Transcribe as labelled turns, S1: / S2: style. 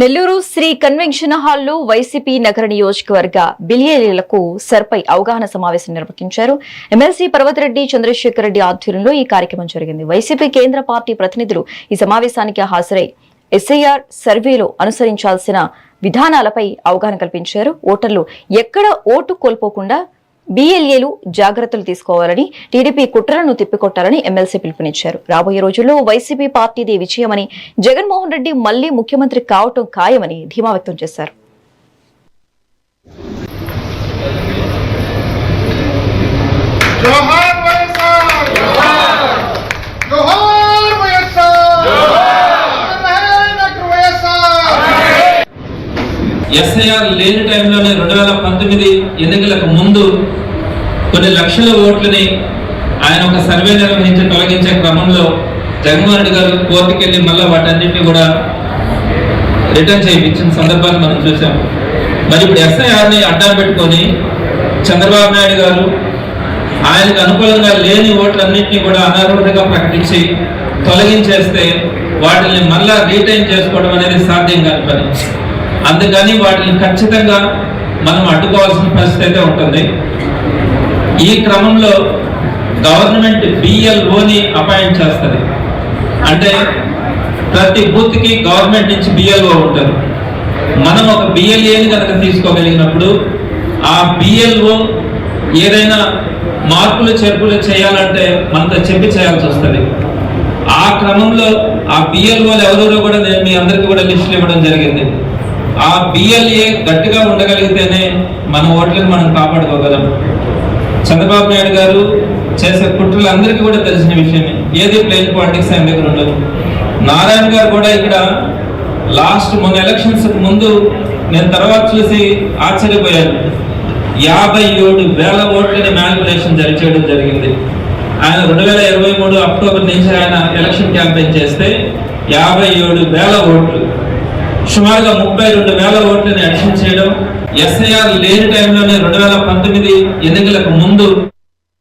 S1: Nellore Shri convention హాల్లో YCP నగర నియోజకవర్గ బిలియనీర్లకు సర్పై అవగాహన సమావేశం నిర్వహించారు. ఎమ్మెల్సీ పర్వతిరెడ్డి చంద్రశేఖర్ రెడ్డి ఆధ్వర్యంలో ఈ కార్యక్రమం జరిగింది. వైసీపీ కేంద్ర పార్టీ ప్రతినిధులు ఈ సమావేశానికి హాజరై ఎస్ఐఆర్ సర్వేలో అనుసరించాల్సిన విధానాలపై అవగాహన కల్పించారు. ఓటర్లు ఎక్కడ ఓటు కోల్పోకుండా బీఎల్ఏలు జాగ్రత్తలు తీసుకోవాలని, టీడీపీ కుట్రలను తిప్పికొట్టాలని ఎమ్మెల్సీ పిలుపునిచ్చారు. రాబోయే రోజుల్లో వైసీపీ పార్టీదే విజయమని, జగన్మోహన్ రెడ్డి మళ్లీ ముఖ్యమంత్రి కావటం ఖాయమని ధీమా వ్యక్తం చేశారు.
S2: ఎస్ఐఆర్ లేని టైంలోనే 2019 ఎన్నికలకు ముందు కొన్ని లక్షల ఓట్లని ఆయన ఒక సర్వే నిర్వహించి తొలగించే క్రమంలో జగన్మోహన్ రెడ్డి గారు కోర్టుకు వెళ్ళి మళ్ళీ వాటన్నింటినీ కూడా రిటర్న్ చేయించిన సందర్భాన్ని మనం చూసాం. మరి ఇప్పుడు ఎస్ఐఆర్ని అడ్డం పెట్టుకొని చంద్రబాబు నాయుడు గారు ఆయనకు అనుకూలంగా లేని ఓట్లన్నింటినీ కూడా అనర్హులుగా ప్రకటించి తొలగించేస్తే వాటిని మళ్ళా రీటైన్ చేసుకోవడం అనేది సాధ్యం కాని పని. అందుకని వాటిని ఖచ్చితంగా మనం అడ్డుకోవాల్సిన పరిస్థితి అయితే ఉంటుంది. ఈ క్రమంలో గవర్నమెంట్ బిఎల్ఓని అపాయింట్ చేస్తుంది. అంటే ప్రతి బూత్కి గవర్నమెంట్ నుంచి బిఎల్ఓ ఉంటారు. మనం ఒక బిఎల్ఏని కనుక తీసుకోగలిగినప్పుడు ఆ బిఎల్ఓ ఏదైనా మార్పులు చేర్పులు చేయాలంటే మనతో చెప్పి చేయాల్సి వస్తుంది. ఆ క్రమంలో ఆ బిఎల్ఓలు ఎవరెవరో కూడా నేను మీ అందరికీ కూడా లిస్టులు ఇవ్వడం జరిగింది. ఆ బిఎల్ఏ గట్టిగా ఉండగలిగితేనే మన ఓట్లను మనం కాపాడుకోగలం. చంద్రబాబు నాయుడు గారు చేసే కుట్రలు అందరికీ కూడా తెలిసిన విషయమే. ఏది ప్లెయిన్ పాలిటిక్స్ ఆయన దగ్గర ఉండదు. నారాయణ గారు కూడా ఇక్కడ మొన్న ఎలక్షన్స్ ముందు నేను తర్వాత చూసి ఆశ్చర్యపోయాను. 57,000 ఓట్లని మ్యానిపులేషన్ చేయడం జరిగింది. ఆయన 2023 అక్టోబర్ నుంచి ఆయన ఎలక్షన్ క్యాంపెయిన్ చేస్తే 57,000 ఓట్లు, సుమారుగా 32,000 ఓట్లని అడిషన్ చేయడం. ఎస్ఐఆర్ లేని టైంలోనే 2019 ఎన్నికలకు ముందు